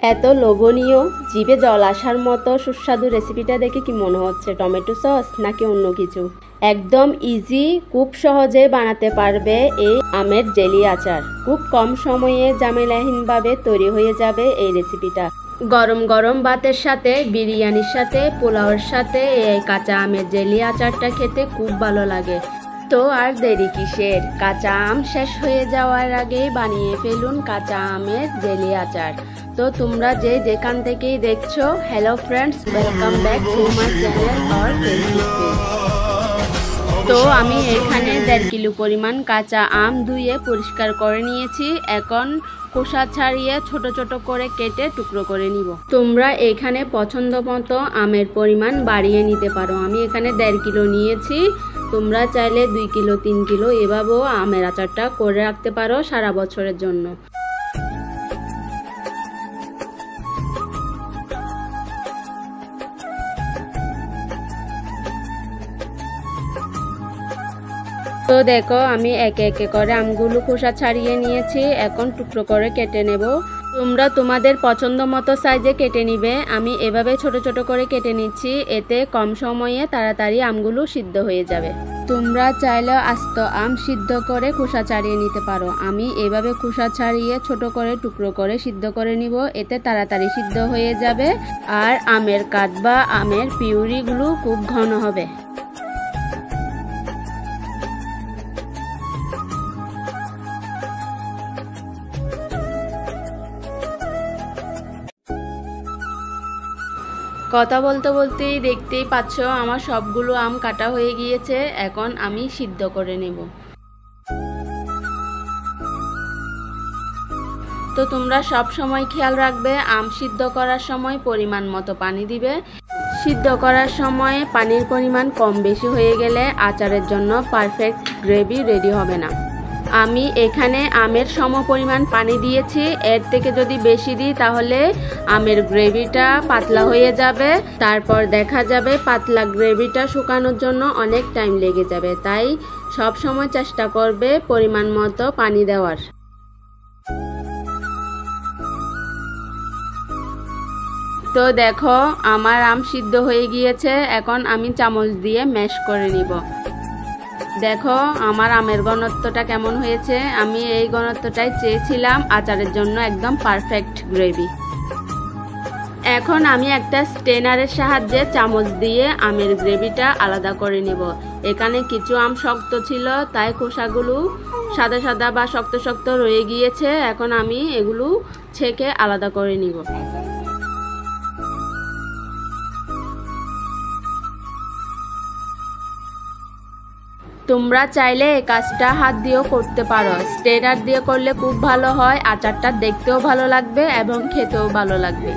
এত লোভনীয়, জিভে জল আসার মতো সুস্বাদু রেসিপিটা দেখে কি মনে হচ্ছে টমেটো সস নাকি অন্য কিছু? একদম ইজি, খুব সহজে বানাতে পারবে এই আমের জেলি আচার। খুব কম সময়ে ঝামেলাহীনভাবে তৈরি হয়ে যাবে এই রেসিপিটা। গরম গরম ভাতের সাথে, বিরিয়ানির সাথে, পোলাওয়ের সাথে এই কাঁচা আমের জেলি আচারটা খেতে খুব ভালো লাগে। তো আর দেরি কিসের? কাঁচা আম শেষ হয়ে যাওয়ার আগেই বানিয়ে ফেলুন কাঁচা আমের জেলি আচার। তো তোমরা যে যেখান থেকেই দেখছো, hello friends, welcome back to my channel or Facebook page. তো আমি এখানে 1.5 কিলো পরিমাণ কাঁচা আম ধুয়ে পরিষ্কার করে নিয়েছি। এখন খোসা ছাড়িয়ে ছোট ছোট করে কেটে টুকরো করে নিব। তোমরা এখানে পছন্দ মতো আমের পরিমাণ বাড়িয়ে নিতে পারো। আমি এখানে 1.5 কিলো নিয়েছি। তোমরা চাইলে 2 কিলো 3 কিলো এভাবেও আমের আচারটা করে রাখতে পারো সারা বছরের জন্য। তো দেখো, আমি একে একে করে আমগুলো খোসা ছাড়িয়ে নিয়েছি। এখন টুকরো করে কেটে নেব। তোমরা তোমাদের পছন্দ মতো সাইজে কেটে নিবে। আমি এভাবে ছোট ছোট করে কেটে নিচ্ছি, এতে কম সময়ে তাড়াতাড়ি আমগুলো সিদ্ধ হয়ে যাবে। তোমরা চাইলে আস্ত আম সিদ্ধ করে খোসা ছাড়িয়ে নিতে পারো। আমি এভাবে খোসা ছাড়িয়ে ছোট করে টুকরো করে সিদ্ধ করে নিব, এতে তাড়াতাড়ি সিদ্ধ হয়ে যাবে আর আমের কাঠ বা আমের পিউরিগুলো খুব ঘন হবে। কথা বলতে বলতেই দেখতেই পাচ্ছ আমার সবগুলো আম কাটা হয়ে গিয়েছে। এখন আমি সিদ্ধ করে নেব। তো তোমরা সব সময় খেয়াল রাখবে, আম সিদ্ধ করার সময় পরিমাণ মতো পানি দিবে। সিদ্ধ করার সময় পানির পরিমাণ কম বেশি হয়ে গেলে আচারের জন্য পারফেক্ট গ্রেভি রেডি হবে না। আমি এখানে আমের সম পরিমাণ পানি দিয়েছি। এর থেকে যদি বেশি দিই তাহলে আমের গ্রেভিটা পাতলা হয়ে যাবে। তারপর দেখা যাবে পাতলা গ্রেভিটা শুকানোর জন্য অনেক টাইম লেগে যাবে। তাই সব সময় চেষ্টা করবে পরিমাণ মতো পানি দেওয়ার। তো দেখো, আমার আম সিদ্ধ হয়ে গিয়েছে। এখন আমি চামচ দিয়ে ম্যাশ করে নিব। দেখো আমার আমের ঘনত্বটা কেমন হয়েছে। আমি এই ঘনত্বটাই চেয়েছিলাম আচারের জন্য, একদম পারফেক্ট গ্রেভি। এখন আমি একটা স্টেনারের সাহায্যে চামচ দিয়ে আমের গ্রেভিটা আলাদা করে নিব। এখানে কিছু আম শক্ত ছিল, তাই খোসাগুলো সাদা সাদা বা শক্ত শক্ত রয়ে গিয়েছে। এখন আমি এগুলো ছেঁকে আলাদা করে নিব। তোমরা চাইলে এই কাজটা হাত দিয়েও করতে পারো। স্টেনার দিয়ে করলে খুব ভালো হয়। আচারটা দেখতেও ভালো লাগবে এবং খেতেও ভালো লাগবে।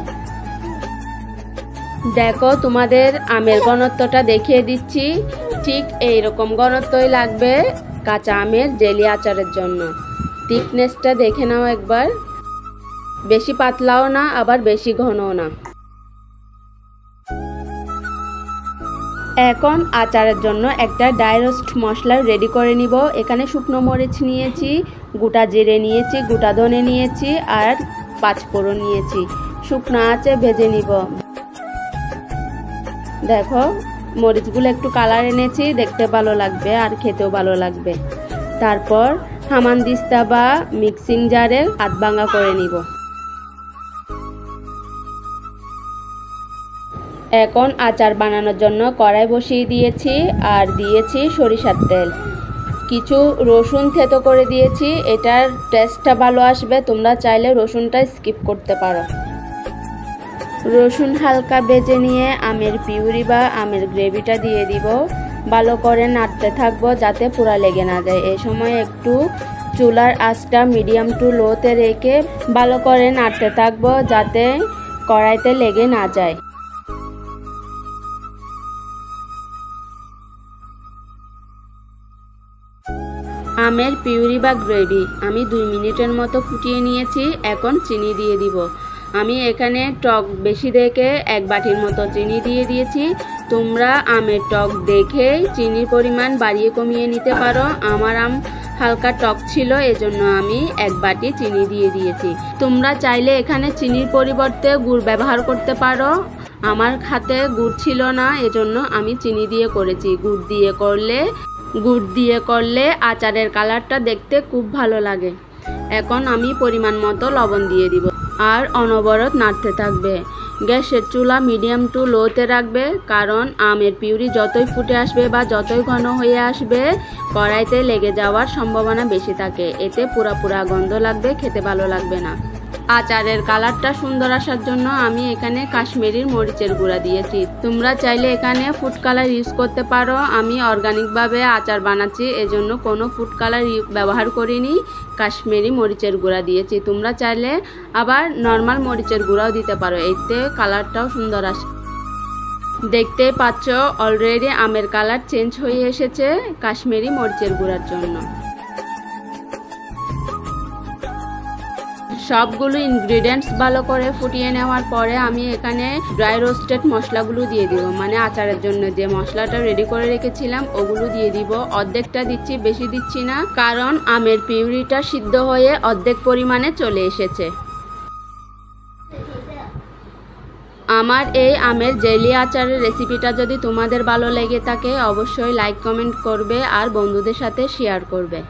দেখো, তোমাদের আমের ঘনত্বটা দেখিয়ে দিচ্ছি। ঠিক এইরকম ঘনত্বই লাগবে কাঁচা আমের জেলি আচারের জন্য। থিকনেসটা দেখে নাও একবার। বেশি পাতলাও না, আবার বেশি ঘনও না। এখন আচারের জন্য একটা ড্রাই রোস্ট মশলা রেডি করে নিব। এখানে শুকনো মরিচ নিয়েছি, গোটা জিরে নিয়েছি, গোটা ধনে নিয়েছি আর 5 ফোড়ন নিয়েছি। শুকনো আঁচে ভেজে নিব। দেখো, মরিচগুলো একটু কালার এনেছি, দেখতে ভালো লাগবে আর খেতেও ভালো লাগবে। তারপর হামানদিস্তা বা মিক্সিং জারে আধ ভাঙা করে নিব। এখন আচার বানানোর জন্য কড়াই বসিয়ে দিয়েছি আর দিয়েছি সরিষার তেল। কিছু রসুন থেতো করে দিয়েছি, এটার টেস্টটা ভালো আসবে। তোমরা চাইলে রসুনটা স্কিপ করতে পারো। রসুন হালকা ভেজে নিয়ে আমের পিউরি বা আমের গ্রেভিটা দিয়ে দিব। ভালো করে নাড়তে থাকবো যাতে পোড়া লেগে না যায়। এই সময় একটু চুলার আঁচটা মিডিয়াম টু লোতে রেখে ভালো করে নাড়তে থাকবো যাতে কড়াইতে লেগে না যায়। আমের পিউরি বা গ্রেভি আমি 2 মিনিটের মতো ফুটিয়ে নিয়েছি। এখন চিনি দিয়ে দিব। আমি এখানে টক বেশি দেখে 1 বাটির মতো চিনি দিয়ে দিয়েছি। তোমরা আমের টক দেখেই চিনির পরিমাণ বাড়িয়ে কমিয়ে নিতে পারো। আমার আম হালকা টক ছিল, এজন্য আমি 1 বাটি চিনি দিয়ে দিয়েছি। তোমরা চাইলে এখানে চিনির পরিবর্তে গুড় ব্যবহার করতে পারো। আমার হাতে গুড় ছিল না, এজন্য আমি চিনি দিয়ে করেছি। গুড় দিয়ে করলে আচারের কালারটা দেখতে খুব ভালো লাগে। এখন আমি পরিমাণ মতো লবণ দিয়ে দিব আর অনবরত নাড়তে থাকবে। গ্যাসের চুলা মিডিয়াম টু লোতে রাখবে, কারণ আমের পিউরি যতই ফুটে আসবে বা যতই ঘন হয়ে আসবে কড়াইতে লেগে যাওয়ার সম্ভাবনা বেশি থাকে। এতে পুরা গন্ধ লাগবে, খেতে ভালো লাগবে না। আচারের কালারটা সুন্দর আসার জন্য আমি এখানে কাশ্মীরি মরিচের গুঁড়া দিয়েছি। তোমরা চাইলে এখানে ফুড কালার ইউজ করতে পারো। আমি অর্গানিকভাবে আচার বানাচ্ছি, এজন্য কোনো ফুড কালার ব্যবহার করিনি, কাশ্মীরি মরিচের গুঁড়া দিয়েছি। তোমরা চাইলে আবার নর্মাল মরিচের গুঁড়াও দিতে পারো, এতে কালারটাও সুন্দর আসে। দেখতেই পাচ্ছ অলরেডি আমের কালার চেঞ্জ হয়ে এসেছে কাশ্মীরি মরিচের গুঁড়ার জন্য। সবগুলো ইনগ্রিডিয়েন্টস ভালো করে ফুটিয়ে নেওয়ার পরে আমি এখানে ড্রাই রোস্টেড মশলাগুলো দিয়ে দিব, মানে আচারের জন্য যে মশলাটা রেডি করে রেখেছিলাম ওগুলো দিয়ে দিব। অর্ধেকটা দিচ্ছি, বেশি দিচ্ছি না, কারণ আমের পিউরিটা সিদ্ধ হয়ে অর্ধেক পরিমাণে চলে এসেছে। আমার এই আমের জেলি আচারের রেসিপিটা যদি তোমাদের ভালো লেগে থাকে অবশ্যই লাইক কমেন্ট করবে আর বন্ধুদের সাথে শেয়ার করবে।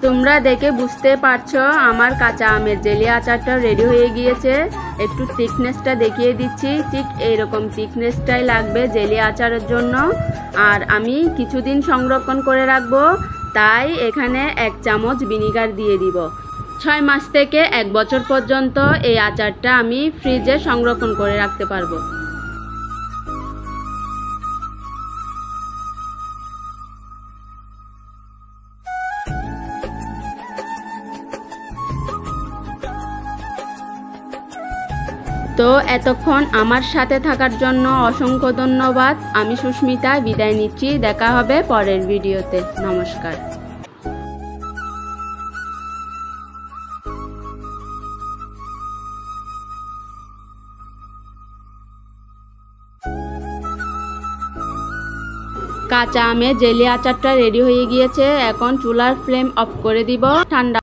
তোমরা দেখে বুঝতে পারছো আমার কাঁচা আমের জেলি আচারটা রেডি হয়ে গিয়েছে। একটু থিকনেসটা দেখিয়ে দিচ্ছি, ঠিক এইরকম থিকনেসটাই লাগবে জেলি আচারের জন্য। আর আমি কিছুদিন সংরক্ষণ করে রাখবো, তাই এখানে 1 চামচ ভিনিগার দিয়ে দিব। 6 মাস থেকে 1 বছর পর্যন্ত এই আচারটা আমি ফ্রিজে সংরক্ষণ করে রাখতে পারবো। তো এতক্ষণ আমার সাথে থাকার জন্য অসংখ্য ধন্যবাদ। আমি সুস্মিতা, বিদায় নিচ্ছি। দেখা হবে পরের ভিডিওতে। নমস্কার। কাঁচা আমের জেলি আচারটা রেডি হয়ে গিয়েছে। এখন চুলার ফ্লেম অফ করে দিব। ঠান্ডা